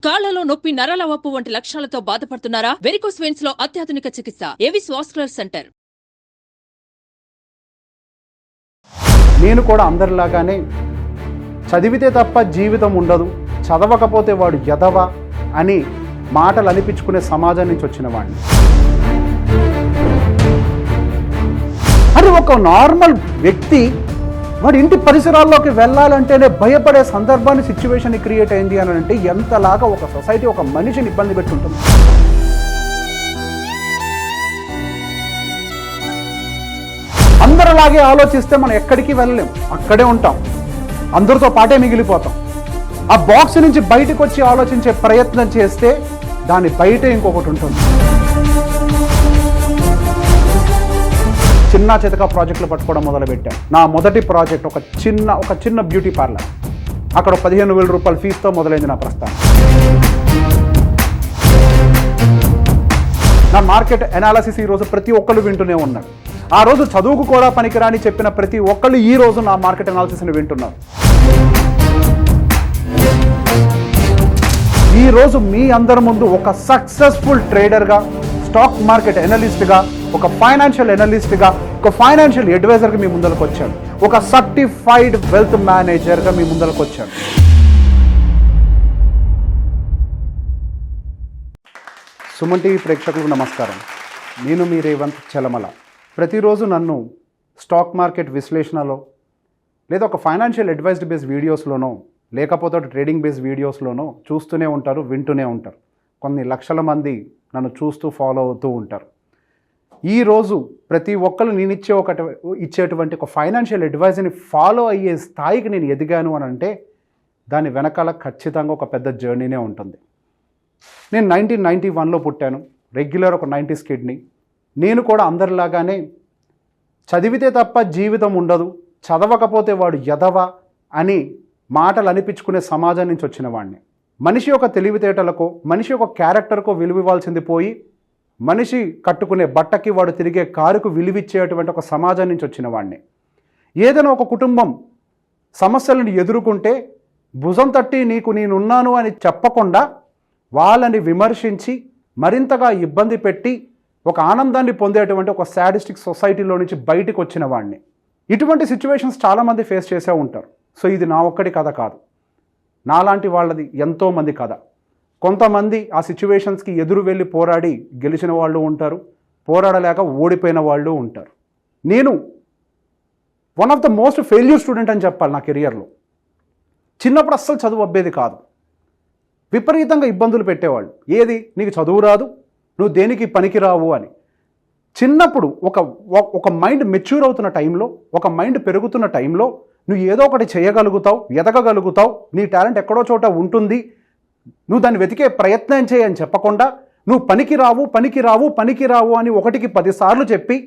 కాళ్లలో నొప్పి, నరాల వాపు వంటి లక్షణాలతో బాధపడుతున్నారా? వెరికోస్ వెయిన్స్ లో అత్యాధునిక చికిత్స ఏవిస్ వాస్కులర్ సెంటర్. నేను కూడా అందరిలాగానే చదివితే తప్ప జీవితం ఉండదు, చదవకపోతే వాడు ఎదవ అని మాటలు అనిపించుకునే సమాజం నుంచి వచ్చిన వాడిని. అది ఒక నార్మల్ వ్యక్తి వాడి ఇంటి పరిసరాల్లోకి వెళ్ళాలంటేనే భయపడే సందర్భాన్ని, సిచ్యువేషన్ క్రియేట్ అయింది అని అంటే ఎంతలాగా ఒక సొసైటీ ఒక మనిషిని ఇబ్బంది పెట్టుంటుంది. అందరిలాగే ఆలోచిస్తే మనం ఎక్కడికి వెళ్ళలేం, అక్కడే ఉంటాం, అందరితో పాటే మిగిలిపోతాం. ఆ బాక్స్ నుంచి బయటకు వచ్చి ఆలోచించే ప్రయత్నం చేస్తే దాని బయట ఇంకొకటి ఉంటుంది. చిన్న చితక ప్రాజెక్టులు పట్టుకోవడం మొదలుపెట్టాను. నా మొదటి ప్రాజెక్ట్ ఒక చిన్న బ్యూటీ పార్లర్. అక్కడ 15,000 రూపాయల ఫీజుతో మొదలైంది నా ప్రస్థానం. నా మార్కెట్ అనాలిసిస్ ఈరోజు ప్రతి ఒక్కళ్ళు వింటూనే ఉన్నారు. ఆ రోజు చదువుకు కూడా పనికిరాని చెప్పిన ప్రతి ఒక్కళ్ళు ఈ రోజు నా మార్కెట్ అనాలిసిస్ని వింటున్నారు. ఈరోజు మీ అందరి ముందు ఒక సక్సెస్ఫుల్ ట్రేడర్గా, స్టాక్ మార్కెట్ ఎనలిస్ట్గా, ఒక ఫైనాన్షియల్ ఎనలిస్ట్గా, ఒక ఫైనాన్షియల్ అడ్వైజర్గా మీ ముందరకు వచ్చాను. ఒక సర్టిఫైడ్ వెల్త్ మేనేజర్గా మీ ముందరకు వచ్చాను. సుమన్ టీవీ ప్రేక్షకులకు నమస్కారం. నేను మీ రేవంత్ చలమల. ప్రతిరోజు నన్ను స్టాక్ మార్కెట్ విశ్లేషణలో లేదా ఒక ఫైనాన్షియల్ అడ్వైజ్డ్ బేస్డ్ వీడియోస్లోనో లేకపోతే ట్రేడింగ్ బేస్డ్ వీడియోస్లోనో చూస్తూనే ఉంటారు, వింటూనే ఉంటారు. కొన్ని లక్షల మంది నన్ను చూస్తూ ఫాలో అవుతూ ఉంటారు. ఈరోజు ప్రతి ఒక్కరు నేను ఇచ్చేటువంటి ఒక ఫైనాన్షియల్ అడ్వైజ్ని ఫాలో అయ్యే స్థాయికి నేను ఎదిగాను అని అంటే దాని వెనకాల ఖచ్చితంగా ఒక పెద్ద జర్నీనే ఉంటుంది. నేను 1991లో పుట్టాను. రెగ్యులర్ ఒక 90s కిడ్ని. నేను కూడా అందరిలాగానే చదివితే తప్ప జీవితం ఉండదు, చదవకపోతే వాడు ఎదవ అని మాటలు అనిపించుకునే సమాజం నుంచి వచ్చిన వాడిని. మనిషి యొక్క తెలివితేటలకో, మనిషి యొక్క క్యారెక్టర్కో విలువ ఇవ్వాల్సింది పోయి మనిషి కట్టుకునే బట్టకి, వాడు తిరిగే కారుకు విలువిచ్చేటువంటి ఒక సమాజం నుంచి వచ్చిన వాడిని. ఏదైనా ఒక కుటుంబం సమస్యలను ఎదుర్కొంటే భుజం తట్టి నీకు నేనున్నాను అని చెప్పకుండా వాళ్ళని విమర్శించి మరింతగా ఇబ్బంది పెట్టి ఒక ఆనందాన్ని పొందేటువంటి ఒక సాడిస్టిక్ సొసైటీలో నుంచి బయటకు వచ్చిన వాడిని. ఇటువంటి సిచ్యువేషన్స్ చాలామంది ఫేస్ చేసే ఉంటారు. సో ఇది నా ఒక్కడి కథ కాదు, నాలాంటి వాళ్ళది ఎంతోమంది కథ. కొంతమంది ఆ సిచ్యువేషన్స్కి ఎదురు వెళ్ళి పోరాడి గెలిచిన వాళ్ళు ఉంటారు, పోరాడలేక ఓడిపోయిన వాళ్ళు ఉంటారు. నేను one of the most failure student అని చెప్పాలి నా కెరియర్లో. చిన్నప్పుడు అస్సలు చదువు అబ్బేది కాదు, విపరీతంగా ఇబ్బందులు పెట్టేవాళ్ళు. ఏది నీకు చదువు రాదు, నువ్వు దేనికి పనికిరావు అని. చిన్నప్పుడు ఒక మైండ్ మెచ్యూర్ అవుతున్న టైంలో, ఒక మైండ్ పెరుగుతున్న టైంలో నువ్వు ఏదో ఒకటి చేయగలుగుతావు, ఎదగగలుగుతావు, నీ టాలెంట్ ఎక్కడో చోట ఉంటుంది, నువ్వు దాన్ని వెతికే ప్రయత్నం చేయని చెప్పకుండా నువ్వు పనికిరావు అని 1కి 10 సార్లు చెప్పి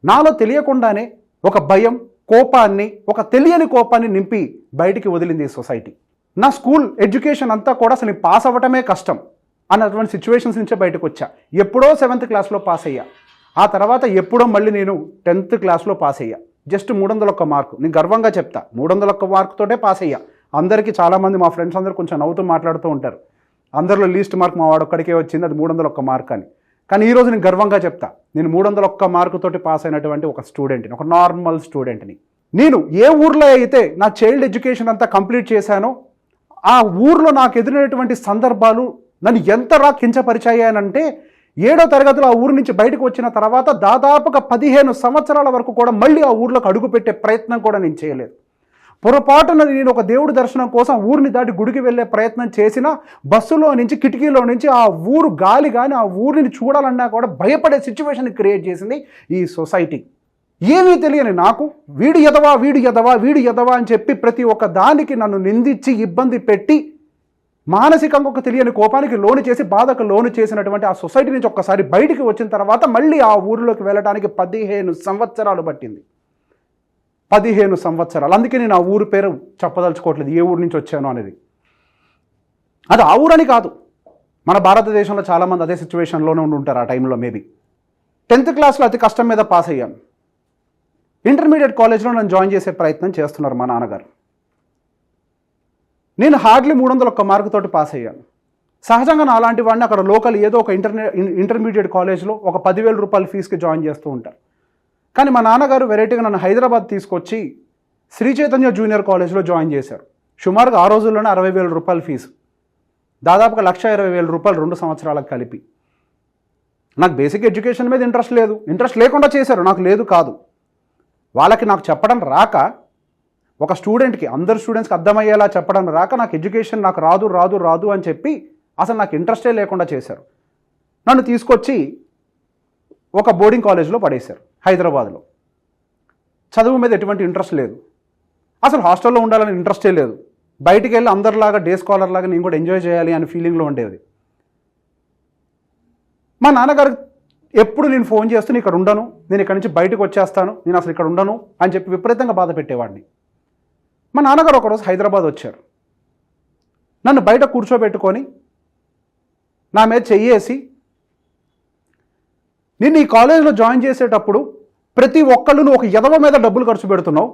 నాలో తెలియకుండానే ఒక భయం, కోపాన్ని, ఒక తెలియని కోపాన్ని నింపి బయటికి వదిలింది ఈ సొసైటీ. నా స్కూల్ ఎడ్యుకేషన్ అంతా కూడా అసలు పాస్ అవ్వటమే కష్టం అన్నటువంటి సిచ్యువేషన్స్ నుంచే బయటకు వచ్చా. ఎప్పుడో 7th క్లాస్లో పాస్ అయ్యా. ఆ తర్వాత ఎప్పుడో మళ్ళీ నేను 10th క్లాస్లో పాస్ అయ్యా. Just 301 mark. నేను గర్వంగా చెప్తా, 301 మార్కుతోటే పాస్ అయ్యా. అందరికీ చాలామంది మా ఫ్రెండ్స్ అందరూ కొంచెం నవ్వుతూ మాట్లాడుతూ ఉంటారు, అందరిలో లీస్ట్ మార్క్ మా వాడు ఒక్కడికే వచ్చింది, అది 301 మార్క్ అని. కానీ ఈరోజు నేను గర్వంగా చెప్తా, నేను 301 మార్కుతోటి పాస్ అయినటువంటి ఒక స్టూడెంట్ని, ఒక నార్మల్ స్టూడెంట్ని. నేను ఏ ఊర్లో అయితే నా చైల్డ్ ఎడ్యుకేషన్ అంతా కంప్లీట్ చేశానో ఆ ఊర్లో నాకు ఎదురైనటువంటి సందర్భాలు నన్ను ఎంతలా కించపరిచాయనంటే 7వ తరగతిలో ఆ ఊరు నుంచి బయటకు వచ్చిన తర్వాత దాదాపుగా 15 సంవత్సరాల వరకు కూడా మళ్ళీ ఆ ఊర్లోకి అడుగుపెట్టే ప్రయత్నం కూడా నేను చేయలేదు. పొరపాటున నేను ఒక దేవుడి దర్శనం కోసం ఊరిని దాటి గుడికి వెళ్ళే ప్రయత్నం చేసిన బస్సులో నుంచి, కిటికీలో నుంచి ఆ ఊరు గాలి కానీ ఆ ఊరిని చూడాలన్నా కూడా భయపడే సిచ్యువేషన్ క్రియేట్ చేసింది ఈ సొసైటీ. ఏమీ తెలియని నాకు వీడు ఎదవా అని చెప్పి ప్రతి ఒక్క దానికి నన్ను నిందించి ఇబ్బంది పెట్టి మానసికంగా ఒక తెలియని కోపానికి లోను చేసి, బాధకు లోను చేసినటువంటి ఆ సొసైటీ నుంచి ఒక్కసారి బయటికి వచ్చిన తర్వాత మళ్ళీ ఆ ఊరిలోకి వెళ్ళడానికి 15 సంవత్సరాలు పట్టింది. 15 సంవత్సరాలు. అందుకే నేను ఆ ఊరు పేరు చెప్పదలుచుకోవట్లేదు, ఏ ఊరు నుంచి వచ్చాను అనేది. అది ఆ ఊరని కాదు, మన భారతదేశంలో చాలామంది అదే సిచ్యువేషన్లోనే ఉంటారు ఆ టైంలో. మేబీ 10th క్లాస్లో అతి కష్టం మీద పాస్ అయ్యాను. ఇంటర్మీడియట్ కాలేజ్లో నన్ను జాయిన్ చేసే ప్రయత్నం చేస్తున్నారు మా నాన్నగారు. నేను హార్డ్లీ 301 మార్కుతోటి పాస్ అయ్యాను. సహజంగా నా అలాంటి వాడిని అక్కడ లోకల్ ఏదో ఒక ఇంటర్మీడియట్ కాలేజ్లో ఒక 10,000 రూపాయల ఫీజుకి జాయిన్ చేస్తూ ఉంటారు. కానీ మా నాన్నగారు వెరైటీగా నన్ను హైదరాబాద్ తీసుకొచ్చి శ్రీ చైతన్య జూనియర్ కాలేజ్లో జాయిన్ చేశారు. సుమారుగా ఆ రోజుల్లోనే 60,000 రూపాయల ఫీజు, దాదాపుగా 1,20,000 రూపాయలు 2 సంవత్సరాలకు కలిపి. నాకు బేసిక్ ఎడ్యుకేషన్ మీద ఇంట్రెస్ట్ లేకుండా చేశారు, నాకు లేదు కాదు. వాళ్ళకి నాకు చెప్పడం రాక, ఒక స్టూడెంట్కి అందరు స్టూడెంట్స్కి అర్థమయ్యేలా చెప్పడం రాక నాకు ఎడ్యుకేషన్ నాకు రాదు అని చెప్పి అసలు నాకు ఇంట్రెస్టే లేకుండా చేశారు. నన్ను తీసుకొచ్చి ఒక బోర్డింగ్ కాలేజ్లో పడేశారు హైదరాబాద్లో. చదువు మీద ఎటువంటి ఇంట్రెస్ట్ లేదు, అసలు హాస్టల్లో ఉండాలని ఇంట్రెస్టే లేదు. బయటికి వెళ్ళి అందరిలాగా డే స్కాలర్ లాగా నేను కూడా ఎంజాయ్ చేయాలి అనే ఫీలింగ్లో ఉండేది. మా నాన్నగారు ఎప్పుడు నేను ఫోన్ చేస్తూ ఇక్కడ ఉండను, నేను ఇక్కడ నుంచి బయటకు వచ్చేస్తాను, నేను అసలు ఇక్కడ ఉండను అని చెప్పి విపరీతంగా బాధ పెట్టేవాడిని. మా నాన్నగారు ఒకరోజు హైదరాబాద్ వచ్చారు. నన్ను బయట కూర్చోబెట్టుకొని నా మీద చెయ్యేసి, నిన్ను ఈ కాలేజీలో జాయిన్ చేసేటప్పుడు ప్రతి ఒక్కళ్ళు నువ్వు ఒక ఎదవ మీద డబ్బులు ఖర్చు పెడుతున్నావు,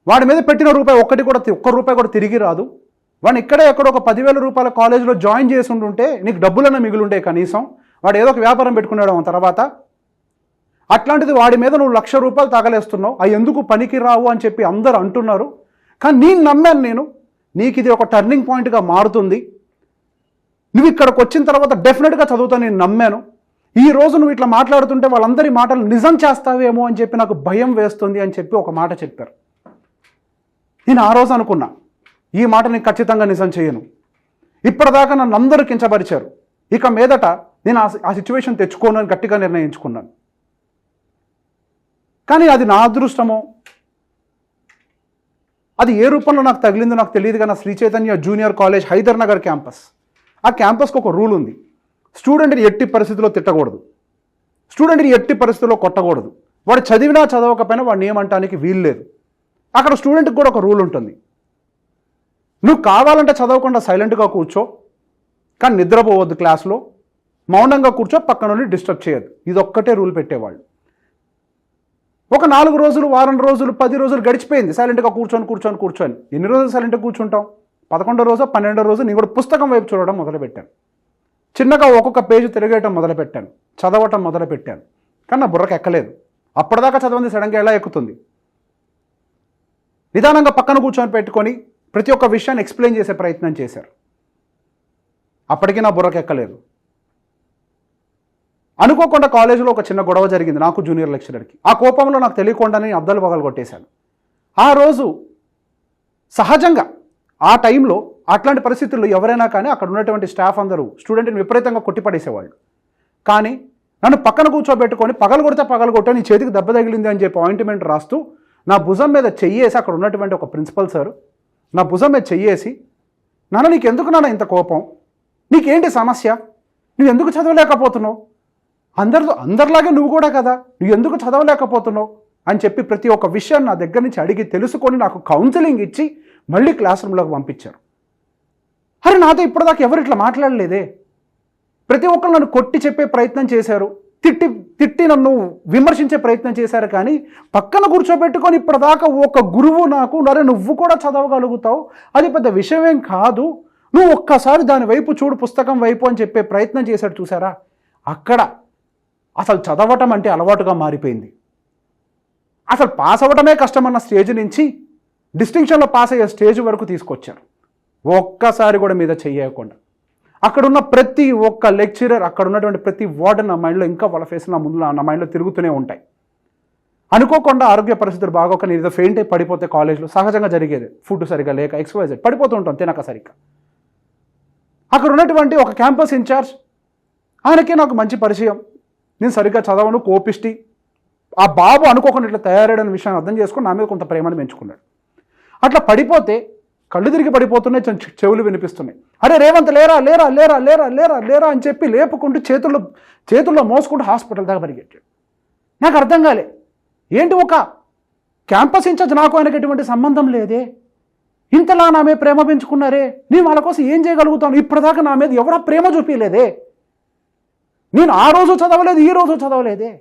వాడి మీద పెట్టిన ఒక్క రూపాయి కూడా తిరిగి రాదు. వాడిని ఇక్కడే ఎక్కడో ఒక 10,000 రూపాయల కాలేజీలో జాయిన్ చేసి ఉంటుంటే నీకు డబ్బులన్నా మిగులుంటే కనీసం, వాడు ఏదో ఒక వ్యాపారం పెట్టుకున్నాడు తర్వాత. అట్లాంటిది వాడి మీద నువ్వు 1,00,000 రూపాయలు తగలేస్తున్నావు, అవి ఎందుకు పనికి రావు అని చెప్పి అందరూ అంటున్నారు. కానీ నేను నమ్మాను, నీకు ఇది ఒక టర్నింగ్ పాయింట్గా మారుతుంది, నువ్వు ఇక్కడికి వచ్చిన తర్వాత డెఫినెట్గా చదువుతాను నేను నమ్మాను. ఈ రోజు నువ్వు ఇట్లా మాట్లాడుతుంటే వాళ్ళందరి మాటలు నిజం చేస్తావేమో అని చెప్పి నాకు భయం వేస్తుంది అని చెప్పి ఒక మాట చెప్పారు. నేను ఆ రోజు అనుకున్నా, ఈ మాట నేను ఖచ్చితంగా నిజం చేయను. ఇప్పటిదాకా నన్ను అందరూ కించపరిచారు, ఇక మీదట నేను ఆ సిచ్యువేషన్ తెచ్చుకోను అని గట్టిగా నిర్ణయించుకున్నాను. కానీ అది నా అదృష్టమో, అది ఏ రూపంలో నాకు తగిలిందో నాకు తెలియదు. కానీ Shri Chaitanya junior college Hyder Nagar campus, ఆ క్యాంపస్కి ఒక రూల్ ఉంది, స్టూడెంట్ని ఎట్టి పరిస్థితుల్లో తిట్టకూడదు, స్టూడెంట్ని ఎట్టి పరిస్థితుల్లో కొట్టకూడదు. వాడు చదివినా చదవకపోయినా వాడిని ఏమంటానికి వీలు లేదు. అక్కడ స్టూడెంట్కి కూడా ఒక రూల్ ఉంటుంది, నువ్వు కావాలంటే చదవకుండా సైలెంట్గా కూర్చో, కానీ నిద్రపోవద్దు, క్లాస్లో మౌనంగా కూర్చో, పక్కన నుండి డిస్టర్బ్ చేయొద్దు. ఇది ఒక్కటే రూల్ పెట్టేవాళ్ళు. ఒక 4 రోజులు, వారం రోజులు, 10 రోజులు గడిచిపోయింది సైలెంట్గా కూర్చొని. ఎన్ని రోజులు సైలెంట్గా కూర్చుంటాం? 11వ రోజు 12వ రోజు నేను కూడా పుస్తకం వైపు చూడడం మొదలుపెట్టాను. చిన్నగా ఒక్కొక్క పేజీ తిరగేయటం మొదలుపెట్టాను, చదవటం మొదలుపెట్టాను. కానీ నా బుర్రకు ఎక్కలేదు. అప్పటిదాకా చదవంది సడన్గా ఎలా ఎక్కుతుంది? నిదానంగా పక్కన కూర్చొని పెట్టుకొని ప్రతి ఒక్క విషయాన్ని ఎక్స్ప్లెయిన్ చేసే ప్రయత్నం చేశారు. అప్పటికీ నా బుర్రకు ఎక్కలేదు. అనుకోకుండా కాలేజీలో ఒక చిన్న గొడవ జరిగింది నాకు జూనియర్ లెక్చరర్కి. ఆ కోపంలో నాకు తెలియకుండానే అద్దాలు పగలు కొట్టేశాను. ఆ రోజు సహజంగా ఆ టైంలో అట్లాంటి పరిస్థితుల్లో ఎవరైనా కానీ అక్కడ ఉన్నటువంటి స్టాఫ్ అందరూ స్టూడెంట్ని విపరీతంగా కొట్టిపడేసేవాళ్ళు. కానీ నన్ను పక్కన కూర్చోబెట్టుకొని పగలు కొట్టే నీ చేతికి దెబ్బ తగిలింది అని చెప్పి ఆయింట్మెంట్ రాస్తూ నా భుజం మీద చెయ్యేసి, అక్కడ ఉన్నటువంటి ఒక ప్రిన్సిపల్ సార్ నా భుజం మీద చెయ్యేసి, నాన్న నీకెందుకు నాన్న ఇంత కోపం, నీకేంటి సమస్య, నువ్వు ఎందుకు చదవలేకపోతున్నావు, అందరిలాగే నువ్వు కూడా కదా, నువ్వు ఎందుకు చదవలేకపోతున్నావు అని చెప్పి ప్రతి ఒక్క విషయాన్ని నా దగ్గర నుంచి అడిగి తెలుసుకొని నాకు కౌన్సిలింగ్ ఇచ్చి మళ్ళీ క్లాస్ రూమ్లోకి పంపించారు. అరే నాతో ఇప్పటిదాకా ఎవరు ఇట్లా మాట్లాడలేదే, ప్రతి ఒక్కరు నన్ను కొట్టి చెప్పే ప్రయత్నం చేశారు, తిట్టి నన్ను విమర్శించే ప్రయత్నం చేశారు. కానీ పక్కన కూర్చోబెట్టుకొని ఇప్పటిదాకా ఒక గురువు నాకు, నరే నువ్వు కూడా చదవగలుగుతావు, అది పెద్ద విషయమేం కాదు, నువ్వు ఒక్కసారి దాని వైపు చూడు, పుస్తకం వైపు అని చెప్పే ప్రయత్నం చేశాడు. చూసారా, అక్కడ అసలు చదవటం అంటే అలవాటుగా మారిపోయింది. అసలు పాస్ అవ్వటమే కష్టమన్న స్టేజ్ నుంచి డిస్టింక్షన్లో పాస్ అయ్యే స్టేజ్ వరకు తీసుకొచ్చారు, ఒక్కసారి కూడా మీద చెయ్యకుండా. అక్కడున్న ప్రతి ఒక్క లెక్చరర్, అక్కడ ఉన్నటువంటి ప్రతి వార్డెన్ నా మైండ్లో, ఇంకా వాళ్ళ ఫేస్ నా ముందు నా మైండ్లో తిరుగుతూనే ఉంటాయి. అనుకోకుండా ఆరోగ్య పరిస్థితులు బాగోక నేను ఏదో ఫెయింట్ అయి పడిపోతే కాలేజ్లో సహజంగా జరిగేది, ఫుడ్ సరిగా లేక XYZ పడిపోతూ ఉంటాం తినక సరిగ్గా. అక్కడ ఉన్నటువంటి ఒక క్యాంపస్ ఇన్ఛార్జ్, ఆయనకే నాకు మంచి పరిచయం, నేను సరిగ్గా చదవను, కోపిష్టి. ఆ బాబు అనుకోకుండా ఇట్లా తయారయ్యని విషయాన్ని అర్థం చేసుకుని నా మీద కొంత ప్రేమను పెంచుకున్నాడు. అట్లా పడిపోతే కళ్ళు తిరిగి పడిపోతున్నాయి, చెవులు వినిపిస్తున్నాయి. అరే రేవంత్ లేరా లేరా లేరా లేరా లేరా లేరా అని చెప్పి లేపుకుంటూ చేతుల్లో మోసుకుంటూ హాస్పిటల్ దాకా పరిగెట్టాడు. నాకు అర్థం కాలే, ఏంటి ఒక క్యాంపస్ ఇన్ఛార్జ్ నాకు ఆయనకి ఎటువంటి సంబంధం లేదే, ఇంతలా నా మీద ప్రేమ పెంచుకున్నారే, నేను వాళ్ళ కోసం ఏం చేయగలుగుతాను, ఇప్పటిదాకా నా మీద ఎవరా ప్రేమ చూపించలేదే, నేను ఆ రోజు చదవలేదు, ఈ రోజు చదవలేదే,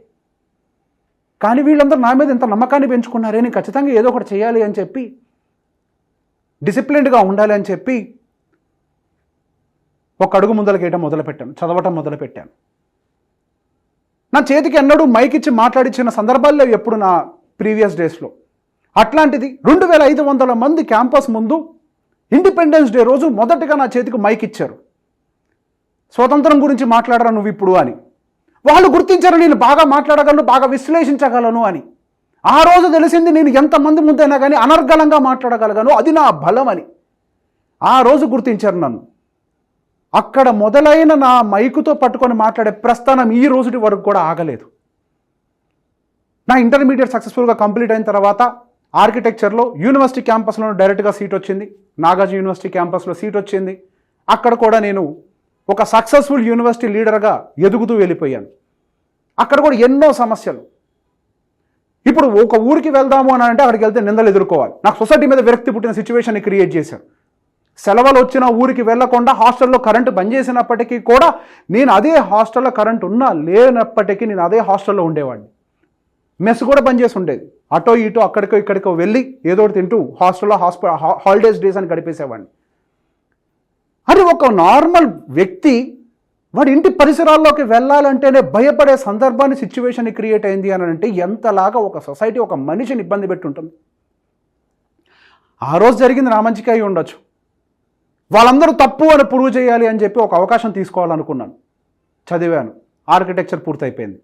కానీ వీళ్ళందరూ నా మీద ఇంత నమ్మకాన్ని పెంచుకున్నారే, నేను ఖచ్చితంగా ఏదో ఒకటి చేయాలి అని చెప్పి, డిసిప్లిన్డ్గా ఉండాలి అని చెప్పి ఒక అడుగు ముందలకేయటం మొదలుపెట్టాను, చదవటం మొదలుపెట్టాను. నా చేతికి ఎన్నడూ మైక్ ఇచ్చి మాట్లాడించిన సందర్భాల్లో ఎప్పుడు నా ప్రీవియస్ డేస్లో. అట్లాంటిది 2500 మంది క్యాంపస్ ముందు ఇండిపెండెన్స్ డే రోజు మొదటగా నా చేతికి మైక్ ఇచ్చారు. స్వతంత్రం గురించి మాట్లాడరా నువ్వు ఇప్పుడు అని. వాళ్ళు గుర్తించారు నేను బాగా మాట్లాడగలను, బాగా విశ్లేషించగలను అని. ఆ రోజు తెలిసింది నేను ఎంతమంది ముందైనా కానీ అనర్గళంగా మాట్లాడగలను, అది నా బలం అని. ఆ రోజు గుర్తించారు నన్ను. అక్కడ మొదలైన నా మైకుతో పట్టుకొని మాట్లాడే ప్రస్థానం ఈ రోజుటి వరకు కూడా ఆగలేదు. నా ఇంటర్మీడియట్ సక్సెస్ఫుల్గా కంప్లీట్ అయిన తర్వాత ఆర్కిటెక్చర్లో యూనివర్సిటీ క్యాంపస్లో డైరెక్ట్గా సీట్ వచ్చింది. నాగార్జున యూనివర్సిటీ క్యాంపస్లో సీట్ వచ్చింది. అక్కడ కూడా నేను ఒక సక్సెస్ఫుల్ యూనివర్సిటీ లీడర్గా ఎదుగుతూ వెళ్ళిపోయాను. అక్కడ కూడా ఎన్నో సమస్యలు. ఇప్పుడు ఒక ఊరికి వెళ్దాము అని అంటే అక్కడికి వెళ్తే నిందలు ఎదుర్కోవాలి. నాకు సొసైటీ మీద విరక్తి పుట్టిన సిచ్యువేషన్ని క్రియేట్ చేశారు. సెలవులు వచ్చిన ఊరికి వెళ్లకుండా హాస్టల్లో కరెంటు బంద్ చేసినప్పటికీ కూడా నేను అదే హాస్టల్లో కరెంటు ఉన్నా లేనప్పటికీ నేను అదే హాస్టల్లో ఉండేవాడిని. మెస్ కూడా బంద్ చేసి ఉండేది. అటో ఇటో అక్కడికో ఇక్కడికో వెళ్ళి ఏదో తింటూ హాస్టల్లో హాలిడేస్ డేస్ అని గడిపేసేవాడిని. అది ఒక నార్మల్ వ్యక్తి వాడి ఇంటి పరిసరాల్లోకి వెళ్ళాలంటేనే భయపడే సందర్భాన్ని సిచ్యువేషన్ క్రియేట్ అయింది అని అంటే ఎంతలాగా ఒక సొసైటీ ఒక మనిషిని ఇబ్బంది పెట్టుంటుంది. ఆ రోజు జరిగింది నా మంచిగా అయి ఉండొచ్చు. వాళ్ళందరూ తప్పు అని ప్రూవ్ చేయాలి అని చెప్పి ఒక అవకాశం తీసుకోవాలనుకున్నాను. చదివాను, ఆర్కిటెక్చర్ పూర్తయిపోయింది.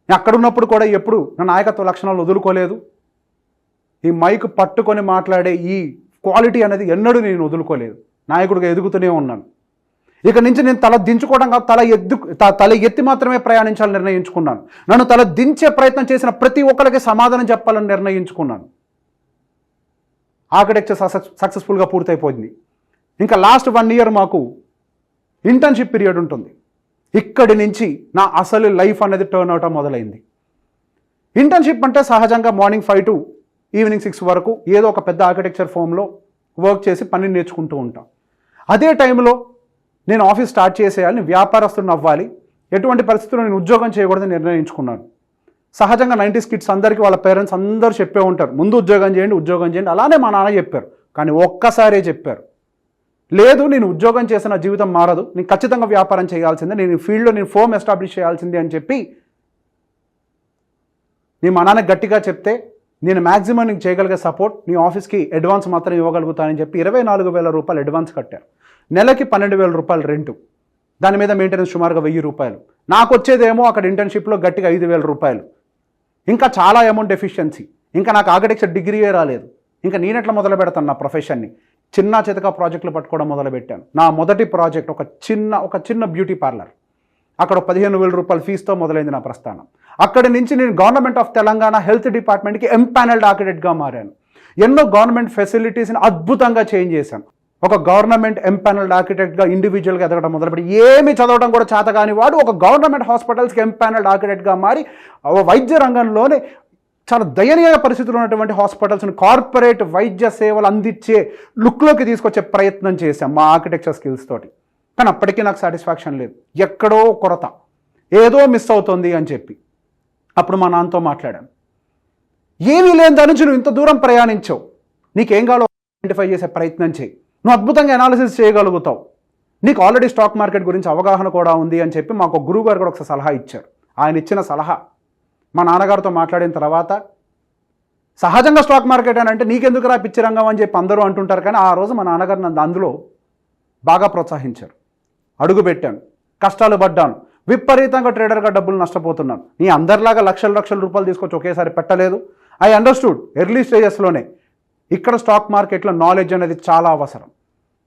అక్కడున్నప్పుడు కూడా ఎప్పుడు నా నాయకత్వ లక్షణాలు వదులుకోలేదు. ఈ మైక్ పట్టుకొని మాట్లాడే ఈ క్వాలిటీ అనేది ఎన్నడూ నేను వదులుకోలేదు. నాయకుడిగా ఎదుగుతూనే ఉన్నాను. ఇక నుంచి నేను తల దించుకోవడం కాదు, తల ఎత్తి మాత్రమే ప్రయాణించాలని నిర్ణయించుకున్నాను. నన్ను తల దించే ప్రయత్నం చేసిన ప్రతి ఒక్కరికి సమాధానం చెప్పాలని నిర్ణయించుకున్నాను. ఆర్కిటెక్చర్ సక్సెస్ఫుల్గా పూర్తయిపోయింది. ఇంకా లాస్ట్ 1 year మాకు ఇంటర్న్షిప్ పీరియడ్ ఉంటుంది. ఇక్కడి నుంచి నా అసలు లైఫ్ అనేది టర్న్ అవటం మొదలైంది. ఇంటర్న్షిప్ అంటే సహజంగా మార్నింగ్ 5 to ఈవినింగ్ 6 వరకు ఏదో ఒక పెద్ద ఆర్కిటెక్చర్ ఫర్మ్లో వర్క్ చేసి పని నేర్చుకుంటూ ఉంటాం. అదే టైంలో నేను ఆఫీస్ స్టార్ట్ చేసేయాలని, వ్యాపారస్తుని అవ్వాలి, ఎటువంటి పరిస్థితుల్లో నేను ఉద్యోగం చేయకూడదని నిర్ణయించుకున్నాను. సహజంగా 90s కిడ్స్ అందరికీ వాళ్ళ పేరెంట్స్ అందరూ చెప్పే ఉంటారు, ముందు ఉద్యోగం చేయండి. అలానే మా నాన్న చెప్పారు. కానీ ఒక్కసారే చెప్పారు, లేదు నేను ఉద్యోగం చేసిన జీవితం మారదు, నేను ఖచ్చితంగా వ్యాపారం చేయాల్సిందే, నేను ఈ ఫీల్డ్లో నేను ఫోమ్ ఎస్టాబ్లిష్ చేయాల్సిందే అని చెప్పి నీ మా నాన్నకి గట్టిగా చెప్తే నేను మ్యాక్సిమం నీకు చేయగలిగే సపోర్ట్ నీ ఆఫీస్కి అడ్వాన్స్ మాత్రం ఇవ్వగలుగుతానని చెప్పి 24,000 రూపాయలు అడ్వాన్స్ కట్టారు. నెలకి 12,000 రూపాయలు రెంటు, దాని మీద మెయింటెనెన్స్ సుమారుగా 1,000 రూపాయలు. నాకు వచ్చేదేమో అక్కడ ఇంటర్న్షిప్లో గట్టిగా 5,000 రూపాయలు. ఇంకా చాలా అమౌంట్ ఎఫిషియన్సీ. ఇంకా నాకు ఆర్కిటెక్చర్ డిగ్రీయే రాలేదు. ఇంకా నేనెట్లా మొదలు పెడతాను నా ప్రొఫెషన్ని? చిన్న చితక ప్రాజెక్టులు పట్టుకోవడం మొదలుపెట్టాను. నా మొదటి ప్రాజెక్ట్ ఒక చిన్న బ్యూటీ పార్లర్. అక్కడ 15,000 రూపాయల ఫీజుతో మొదలైంది నా ప్రస్థానం. అక్కడి నుంచి నేను గవర్నమెంట్ ఆఫ్ తెలంగాణ హెల్త్ డిపార్ట్మెంట్కి ఎంపానల్డ్ ఆర్కిటెక్ట్గా మారాను. ఎన్నో గవర్నమెంట్ ఫెసిలిటీస్ని అద్భుతంగా చేంజ్ చేశాను. ఒక గవర్నమెంట్ ఎంపానల్డ్ ఆర్కిటెక్ట్గా ఇండివిజువల్గా ఎదగడం మొదలుపెట్టి ఏమి చదవడం కూడా చేత కాని వాడు ఒక గవర్నమెంట్ హాస్పిటల్స్కి ఎంపానల్డ్ ఆర్కిటెక్ట్గా మారి వైద్య రంగంలోనే చాలా దయనీయ పరిస్థితులు ఉన్నటువంటి హాస్పిటల్స్ని కార్పొరేట్ వైద్య సేవలు అందించే లుక్లోకి తీసుకొచ్చే ప్రయత్నం చేశాం మా ఆర్కిటెక్చర్ స్కిల్స్ తోటి. కానీ అప్పటికీ నాకు సాటిస్ఫాక్షన్ లేదు, ఎక్కడో కొరత, ఏదో మిస్ అవుతుంది అని చెప్పి అప్పుడు మా నాన్నతో మాట్లాడాను. ఏమీ లేని దాని నుంచి నువ్వు ఇంత దూరం ప్రయాణించావు, నీకేం కావాలో ఐడెంటిఫై చేసే ప్రయత్నం చేయి, నువ్వు అద్భుతంగా అనాలిసిస్ చేయగలుగుతావు, నీకు ఆల్రెడీ స్టాక్ మార్కెట్ గురించి అవగాహన కూడా ఉంది అని చెప్పి మాకు గురువు గారు కూడా ఒకసారి సలహా ఇచ్చారు. ఆయన ఇచ్చిన సలహా మా నాన్నగారితో మాట్లాడిన తర్వాత, సహజంగా స్టాక్ మార్కెట్ అని అంటే నీకెందుకు రా పిచ్చి రంగం అని చెప్పి అందరూ అంటుంటారు, కానీ ఆ రోజు మా నాన్నగారు నన్ను అందులో బాగా ప్రోత్సహించారు. అడుగు పెట్టాను, కష్టాలు పడ్డాను, విపరీతంగా ట్రేడర్గా డబ్బులు నష్టపోతున్నాను. నీ అందరిలాగా లక్షల రూపాయలు తీసుకొచ్చి ఒకేసారి పెట్టలేదు. ఐ అండర్స్టూడ్ ఎర్లీ స్టేజెస్లోనే ఇక్కడ స్టాక్ మార్కెట్లో నాలెడ్జ్ అనేది చాలా అవసరం,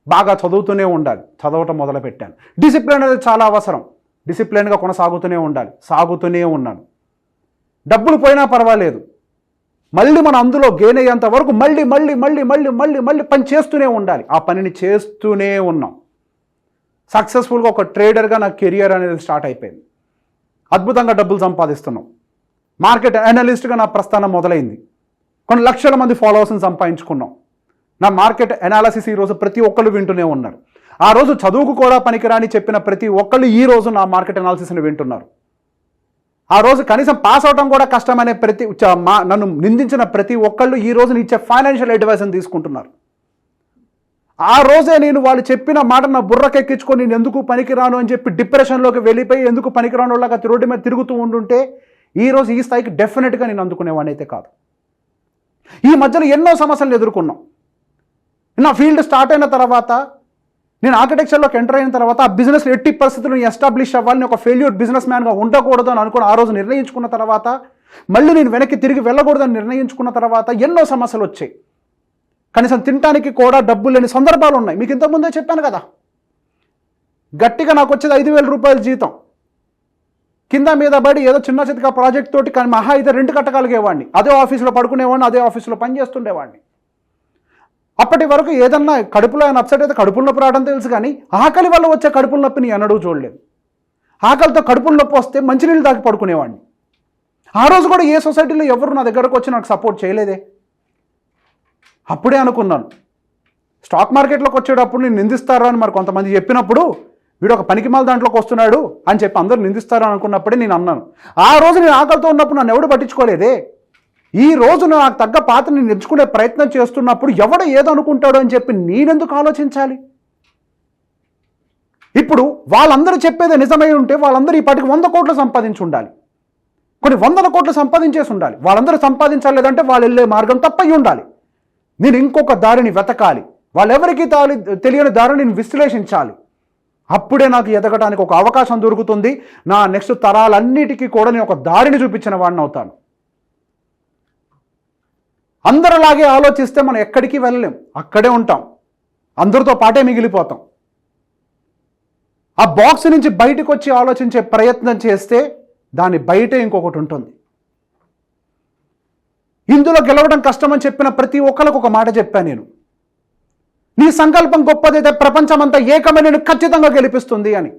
బాగా చదువుతూనే ఉండాలి, చదవటం మొదలుపెట్టాను. డిసిప్లిన్ అనేది చాలా అవసరం, డిసిప్లిన్గా కొనసాగుతూనే ఉండాలి, సాగుతూనే ఉన్నాను. డబ్బులు పోయినా పర్వాలేదు, మళ్ళీ మనం అందులో గెయిన్ అయ్యేంత వరకు మళ్ళీ పని చేస్తూనే ఉండాలి. ఆ పనిని చేస్తూనే ఉన్నాం. సక్సెస్ఫుల్గా ఒక ట్రేడర్గా నా కెరియర్ అనేది స్టార్ట్ అయిపోయింది. అద్భుతంగా డబ్బులు సంపాదిస్తున్నాం. మార్కెట్ అనలిస్ట్గా నా ప్రస్థానం మొదలైంది. కొన్ని లక్షల మంది ఫాలోవర్స్ని సంపాదించుకున్నాం. నా మార్కెట్ అనాలిసిస్ ఈరోజు ప్రతి ఒక్కరు వింటూనే ఉన్నారు. ఆ రోజు చదువుకు కూడా పనికిరాని చెప్పిన ప్రతి ఒక్కళ్ళు ఈ రోజు నా మార్కెట్ అనాలిసిస్ని వింటున్నారు. ఆ రోజు కనీసం పాస్ అవడం కూడా కష్టమనే నన్ను నిందించిన ప్రతి ఒక్కళ్ళు ఈ రోజు ఇచ్చే ఫైనాన్షియల్ అడ్వైస్ని తీసుకుంటున్నారు. ఆ రోజే నేను వాళ్ళు చెప్పిన మాట నా బుర్రకెక్కించుకొని నేను ఎందుకు పనికిరాను అని చెప్పి డిప్రెషన్లోకి వెళ్ళిపోయి ఎందుకు పనికిరాను వాళ్ళగా రోడ్డు మీద తిరుగుతూ ఉండుంటే ఈరోజు ఈ స్థాయికి డెఫినెట్గా నేను అందుకునేవాడిని అయితే కాదు. ఈ మధ్యలో ఎన్నో సమస్యలను ఎదుర్కొన్నాం. నా ఫీల్డ్ స్టార్ట్ అయిన తర్వాత, నేను ఆర్కిటెక్చర్లోకి ఎంటర్ అయిన తర్వాత ఆ బిజినెస్ ఎట్టి పరిస్థితుల్లో ఎస్టాబ్లిష్ అవ్వాలని, ఒక ఫెయిల్యూర్ బిజినెస్ మ్యాన్గా ఉండకూడదు అని అనుకుని ఆ రోజు నిర్ణయించుకున్న తర్వాత, మళ్ళీ నేను వెనక్కి తిరిగి వెళ్ళకూడదని నిర్ణయించుకున్న తర్వాత ఎన్నో సమస్యలు వచ్చాయి. కనీసం తినడానికి కూడా డబ్బులు లేని సందర్భాలు ఉన్నాయి. మీకు ఇంతకుముందే చెప్పాను కదా, గట్టిగా నాకు వచ్చేది 5,000 రూపాయల జీతం, కింద మీద పడి ఏదో చిన్న చితక ప్రాజెక్ట్ తోటి కానీ మహా అయితే రెంట్ కట్టగలిగేవాడిని. అదే ఆఫీసులో పడుకునేవాడిని, అదే ఆఫీసులో పని చేస్తుండేవాడిని. అప్పటి వరకు ఏదన్నా కడుపులో ఆయన అప్సెట్ అయితే కడుపుల నొప్పి రావడం తెలుసు, కానీ ఆకలి వల్ల వచ్చే కడుపుల నొప్పిని ఎన్నడూ చూడలేదు. ఆకలితో కడుపుల నొప్పి వస్తే మంచినీళ్ళు తాగి పడుకునేవాడిని. ఆ రోజు కూడా ఏ సొసైటీలో ఎవరు నా దగ్గరకు వచ్చి నాకు సపోర్ట్ చేయలేదే. అప్పుడే అనుకున్నాను, స్టాక్ మార్కెట్లోకి వచ్చేటప్పుడు నేను నిందిస్తారా అని మరి కొంతమంది చెప్పినప్పుడు, వీడు ఒక పనికిమాల దాంట్లోకి వస్తున్నాడు అని చెప్పి అందరూ నిందిస్తారు అనుకున్నప్పుడే నేను అన్నాను. ఆ రోజు నేను ఆకలితో ఉన్నప్పుడు నన్ను ఎవడు పట్టించుకోలేదే. ఈ రోజు నాకు తగ్గ పాత్ర నేను ఎంచుకునే ప్రయత్నం చేస్తున్నప్పుడు ఎవడో ఏదో అనుకుంటాడు అని చెప్పి నేనెందుకు ఆలోచించాలి? ఇప్పుడు వాళ్ళందరూ చెప్పేది నిజమై ఉంటే వాళ్ళందరూ ఈ పాటికి 100 కోట్లు సంపాదించి ఉండాలి, కొన్ని 100 కోట్లు సంపాదించేసి ఉండాలి. వాళ్ళందరూ సంపాదించాలి లేదంటే వాళ్ళు వెళ్ళే మార్గం తప్పయి ఉండాలి. నేను ఇంకొక దారిని వెతకాలి, వాళ్ళెవరికి తెలియని దారిని నేను విశ్లేషించాలి. అప్పుడే నాకు ఎదగడానికి ఒక అవకాశం దొరుకుతుంది. నా నెక్స్ట్ తరాలన్నిటికీ కూడా నేను ఒక దారిని చూపించిన వాడిని అవుతాను. అందరిలాగే ఆలోచిస్తే మనం ఎక్కడికి వెళ్ళలేం, అక్కడే ఉంటాం, అందరితో పాటే మిగిలిపోతాం. ఆ బాక్స్ నుంచి బయటకు వచ్చి ఆలోచించే ప్రయత్నం చేస్తే దాని బయటే ఇంకొకటి ఉంటుంది. ఇందులో గెలవడం కష్టమని చెప్పిన ప్రతి ఒక్కరికి ఒక మాట చెప్పాను నేను, నీ సంకల్పం గొప్పదైతే ప్రపంచమంతా ఏకమై నేను ఖచ్చితంగా గెలిపిస్తుంది అని.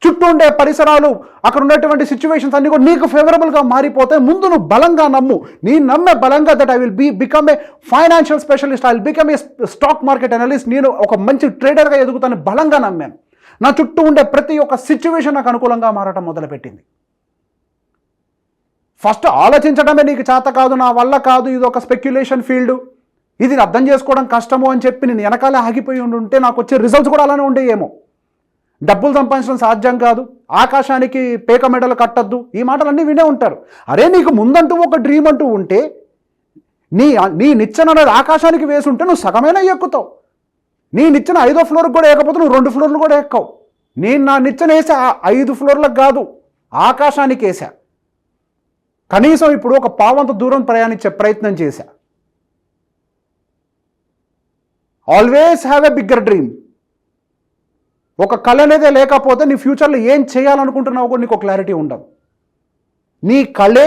చుట్టూ ఉండే పరిసరాలు, అక్కడ ఉన్నటువంటి సిచ్యువేషన్స్ అన్ని కూడా నీకు ఫేవరబుల్గా మారిపోతే ముందు నువ్వు బలంగా నమ్ము. నేను నమ్మే బలంగా that I will become a financial specialist, I will become a stock market analyst, నేను ఒక మంచి ట్రేడర్గా ఎదుగుతాను బలంగా నమ్మాను. నా చుట్టూ ఉండే ప్రతి ఒక్క సిచ్యువేషన్ నాకు అనుకూలంగా మారటం మొదలుపెట్టింది. ఫస్ట్ ఆలోచించడమే నీకు చేత కాదు, నా వల్ల కాదు, ఇది ఒక స్పెక్యులేషన్ ఫీల్డ్, ఇది అర్థం చేసుకోవడం కష్టము అని చెప్పి నేను వెనకాలే ఆగిపోయి ఉంటే నాకు వచ్చే రిజల్ట్స్ కూడా అలానే ఉండేయేమో. డబ్బులు సంపాదించడం సాధ్యం కాదు, ఆకాశానికి పేక మెడలు కట్టద్దు, ఈ మాటలన్నీ వినే ఉంటారు. అరే నీకు ముందంటూ ఒక డ్రీమ్ అంటూ ఉంటే, నీ నిచ్చెన అనేది ఆకాశానికి వేసి ఉంటే నువ్వు సగమైనా ఎక్కుతావు. నీ నిచ్చెన 5వ ఫ్లోర్కి కూడా ఎక్కకపోతే నువ్వు 2 ఫ్లోర్లు కూడా ఎక్కవు. నేను నా నిచ్చెన వేసా 5 ఫ్లోర్లకు కాదు, ఆకాశానికి వేసా. కనీసం ఇప్పుడు ఒక పావంత దూరం ప్రయాణించే ప్రయత్నం చేశా. Always have a bigger dream. ఒక కళ అనేదే లేకపోతే నీ ఫ్యూచర్లో ఏం చేయాలనుకుంటున్నావు కూడా నీకు ఒక క్లారిటీ ఉండదు. నీ కళే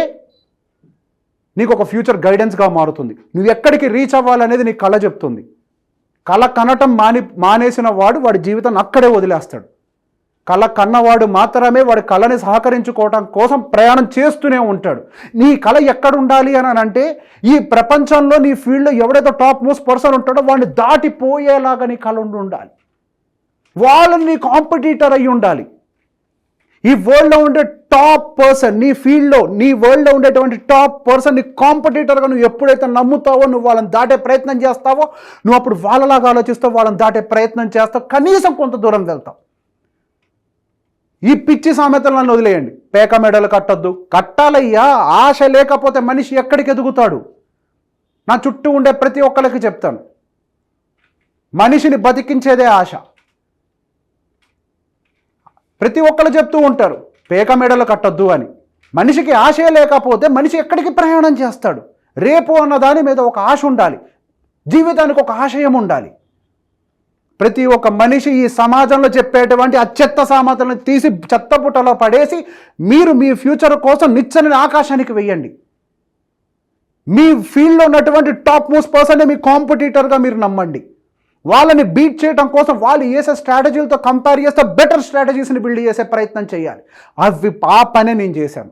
నీకు ఒక ఫ్యూచర్ గైడెన్స్గా మారుతుంది. నువ్వు ఎక్కడికి రీచ్ అవ్వాలనేది నీ కళ చెప్తుంది. కళ కనటం మానేసిన వాడి జీవితాన్ని అక్కడే వదిలేస్తాడు. కళ కన్నవాడు మాత్రమే వాడి కళని సహకరించుకోవటం కోసం ప్రయాణం చేస్తూనే ఉంటాడు. నీ కళ ఎక్కడ ఉండాలి అని అంటే, ఈ ప్రపంచంలో నీ ఫీల్డ్లో ఎవడైతే టాప్ మోస్ట్ పర్సన్ ఉంటాడో వాడిని దాటిపోయేలాగా నీ కళ ఉండాలి. వాళ్ళని నీ కాంపిటీటర్ అయి ఉండాలి. ఈ వరల్డ్లో ఉండే టాప్ పర్సన్, నీ ఫీల్డ్లో నీ వరల్డ్లో ఉండేటువంటి టాప్ పర్సన్ నీ కాంపిటీటర్గా నువ్వు ఎప్పుడైతే నమ్ముతావో, నువ్వు వాళ్ళని దాటే ప్రయత్నం చేస్తావో, నువ్వు అప్పుడు వాళ్ళలాగా ఆలోచిస్తావు, వాళ్ళని దాటే ప్రయత్నం చేస్తావు, కనీసం కొంత దూరం వెళ్తావు. ఈ పిచ్చి సామెతలను వదిలేయండి. పేక మెడలు కట్టొద్దు, కట్టాలయ్యా. ఆశ లేకపోతే మనిషి ఎక్కడికి ఎదుగుతాడు? నా చుట్టూ ఉండే ప్రతి ఒక్కరికి చెప్తాను, మనిషిని బతికించేదే ఆశ. ప్రతి ఒక్కరు చెప్తూ ఉంటారు పేక మెడలు కట్టొద్దు అని. మనిషికి ఆశే లేకపోతే మనిషి ఎక్కడికి ప్రయాణం చేస్తాడు? రేపు అన్న దాని మీద ఒక ఆశ ఉండాలి, జీవితానికి ఒక ఆశయం ఉండాలి. ప్రతి ఒక్క మనిషి ఈ సమాజంలో చెప్పేటువంటి ఆ చెత్త సామెతలను తీసి చెత్తపుట్టలో పడేసి మీరు మీ ఫ్యూచర్ కోసం నిచ్చెనని ఆకాశానికి వెయ్యండి. మీ ఫీల్డ్లో ఉన్నటువంటి టాప్ మోస్ట్ పర్సన్ మీ కాంపిటీటర్గా మీరు నమ్మండి. వాళ్ళని బీట్ చేయడం కోసం వాళ్ళు వేసే స్ట్రాటజీలతో కంపేర్ చేస్తే బెటర్ స్ట్రాటజీస్ని బిల్డ్ చేసే ప్రయత్నం చేయాలి. ఆ పని నేను చేశాను,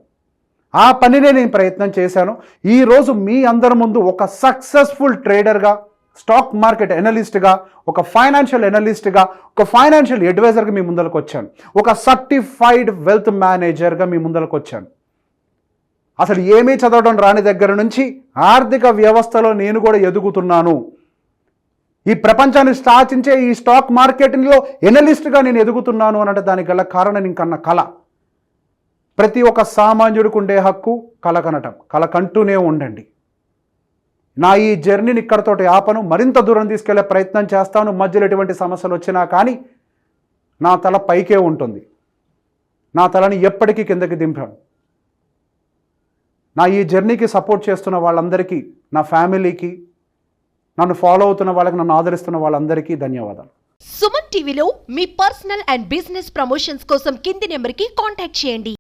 ఆ పనినే నేను ప్రయత్నం చేశాను. ఈరోజు మీ అందరి ముందు ఒక సక్సెస్ఫుల్ ట్రేడర్గా, స్టాక్ మార్కెట్ ఎనలిస్ట్గా, ఒక ఫైనాన్షియల్ ఎనలిస్ట్గా, ఒక ఫైనాన్షియల్ అడ్వైజర్గా మీ ముందరకు వచ్చాను. ఒక సర్టిఫైడ్ వెల్త్ మేనేజర్గా మీ ముందరకు వచ్చాను. అసలు ఏమీ చదవడం రాని దగ్గర నుంచి ఆర్థిక వ్యవస్థలో నేను కూడా ఎదుగుతున్నాను. ఈ ప్రపంచాన్ని శాసించే ఈ స్టాక్ మార్కెట్లో ఎనలిస్ట్గా నేను ఎదుగుతున్నాను అనంటే దానికి గల కారణం ఇంకన్న కళ. ప్రతి ఒక్క సామాన్యుడికి ఉండే హక్కు కళ కనటం. కళ కంటూనే ఉండండి. నా ఈ జర్నీని ఇక్కడతోటి ఆపను, మరింత దూరం తీసుకెళ్లే ప్రయత్నం చేస్తాను. మధ్యలో ఎటువంటి సమస్యలు వచ్చినా కానీ నా తల పైకే ఉంటుంది. నా తలని ఎప్పటికీ కిందకి దింపాను. నా ఈ జర్నీకి సపోర్ట్ చేస్తున్న వాళ్ళందరికీ, నా ఫ్యామిలీకి, నన్ను ఫాలో అవుతున్న వాళ్ళకి, నన్ను ఆదరిస్తున్న వాళ్ళందరికీ ధన్యవాదాలు. సుమన్ టీవీలో మీ పర్సనల్ అండ్ బిజినెస్ ప్రమోషన్స్ కోసం కింది నెంబర్కి కాంటాక్ట్ చేయండి.